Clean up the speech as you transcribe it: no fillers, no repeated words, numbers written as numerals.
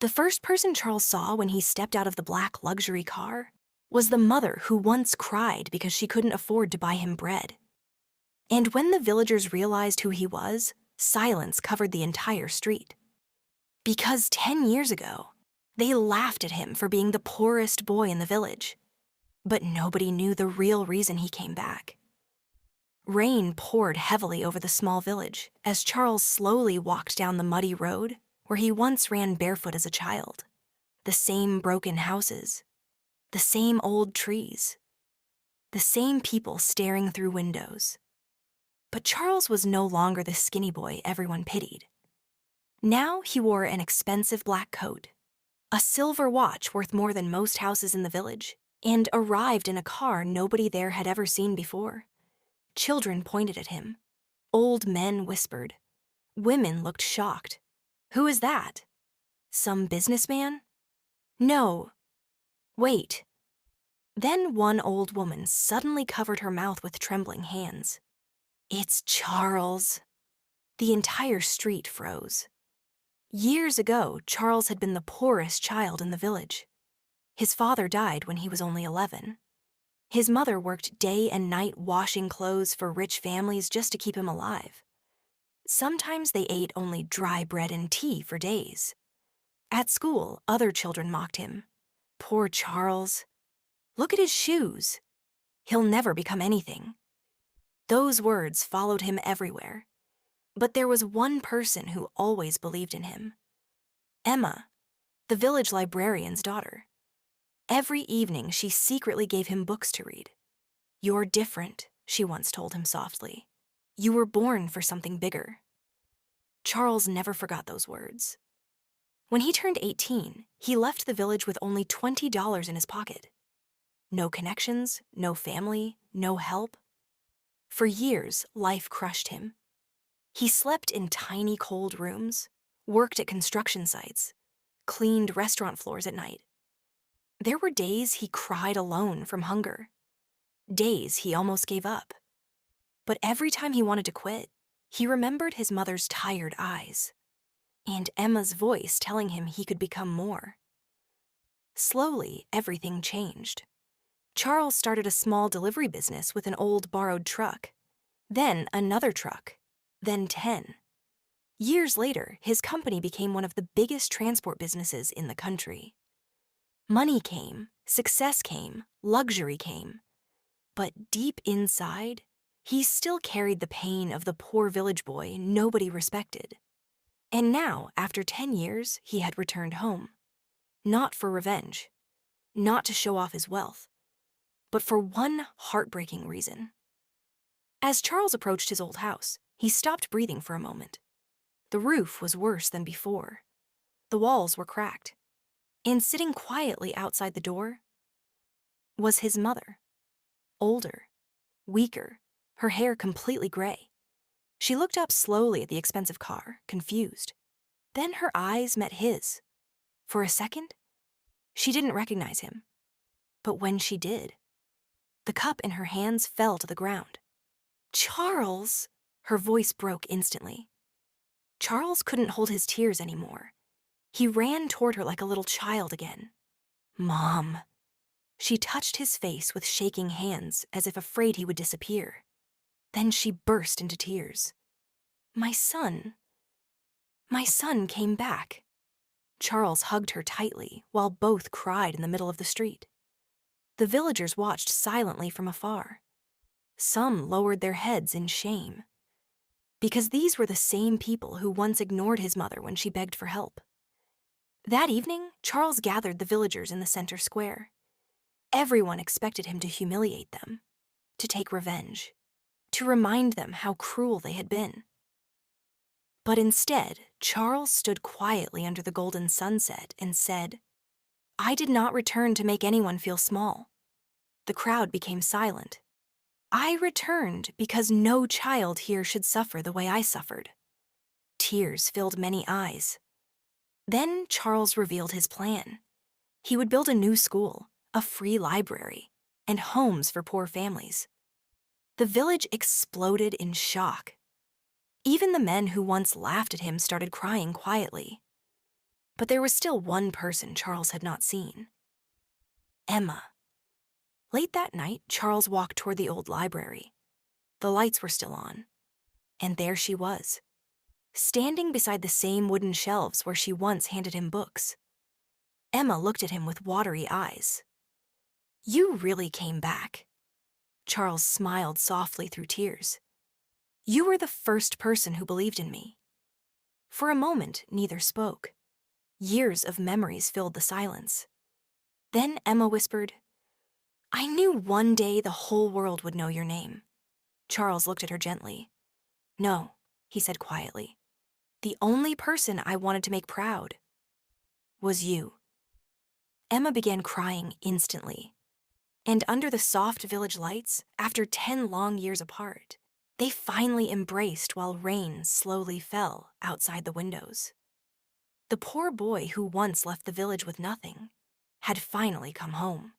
The first person Charles saw when he stepped out of the black luxury car was the mother who once cried because she couldn't afford to buy him bread. And when the villagers realized who he was, silence covered the entire street. Because 10 years ago, they laughed at him for being the poorest boy in the village. But nobody knew the real reason he came back. Rain poured heavily over the small village as Charles slowly walked down the muddy road where he once ran barefoot as a child. The same broken houses, the same old trees, the same people staring through windows. But Charles was no longer the skinny boy everyone pitied. Now he wore an expensive black coat, a silver watch worth more than most houses in the village, and arrived in a car nobody there had ever seen before. Children pointed at him. Old men whispered. Women looked shocked. Who is that? Some businessman? No. Wait. Then one old woman suddenly covered her mouth with trembling hands. It's Charles. The entire street froze. Years ago, Charles had been the poorest child in the village. His father died when he was only 11. His mother worked day and night washing clothes for rich families just to keep him alive. Sometimes they ate only dry bread and tea for days. At school, other children mocked him. Poor Charles. Look at his shoes. He'll never become anything. Those words followed him everywhere. But there was one person who always believed in him. Emma, the village librarian's daughter. Every evening, she secretly gave him books to read. You're different, she once told him softly. You were born for something bigger. Charles never forgot those words. When he turned 18, he left the village with only $20 in his pocket. No connections, no family, no help. For years, life crushed him. He slept in tiny cold rooms, worked at construction sites, cleaned restaurant floors at night. There were days he cried alone from hunger. Days he almost gave up. But every time he wanted to quit, he remembered his mother's tired eyes and Emma's voice telling him he could become more. Slowly, everything changed. Charles started a small delivery business with an old borrowed truck, then another truck, then 10. Years later, his company became one of the biggest transport businesses in the country. Money came, success came, luxury came. But deep inside, he still carried the pain of the poor village boy nobody respected. And now, after 10 years, he had returned home. Not for revenge, not to show off his wealth, but for one heartbreaking reason. As Charles approached his old house, he stopped breathing for a moment. The roof was worse than before. The walls were cracked. And sitting quietly outside the door was his mother. Older, weaker, her hair completely gray. She looked up slowly at the expensive car, confused. Then her eyes met his. For a second, she didn't recognize him. But when she did, the cup in her hands fell to the ground. Charles! Her voice broke instantly. Charles couldn't hold his tears anymore. He ran toward her like a little child again. Mom. She touched his face with shaking hands as if afraid he would disappear. Then she burst into tears. My son came back. Charles hugged her tightly while both cried in the middle of the street. The villagers watched silently from afar. Some lowered their heads in shame, because these were the same people who once ignored his mother when she begged for help. That evening, Charles gathered the villagers in the center square. Everyone expected him to humiliate them, to take revenge, to remind them how cruel they had been. But instead, Charles stood quietly under the golden sunset and said, I did not return to make anyone feel small. The crowd became silent. I returned because no child here should suffer the way I suffered. Tears filled many eyes. Then Charles revealed his plan. He would build a new school, a free library, and homes for poor families. The village exploded in shock. Even the men who once laughed at him started crying quietly. But there was still one person Charles had not seen: Emma. Late that night, Charles walked toward the old library. The lights were still on. And there she was, standing beside the same wooden shelves where she once handed him books. Emma looked at him with watery eyes. "You really came back." Charles smiled softly through tears. "You were the first person who believed in me." For a moment, neither spoke. Years of memories filled the silence. Then Emma whispered, "I knew one day the whole world would know your name." Charles looked at her gently. "No," he said quietly. "The only person I wanted to make proud was you." Emma began crying instantly. And under the soft village lights, after 10 long years apart, they finally embraced while rain slowly fell outside the windows. The poor boy who once left the village with nothing had finally come home.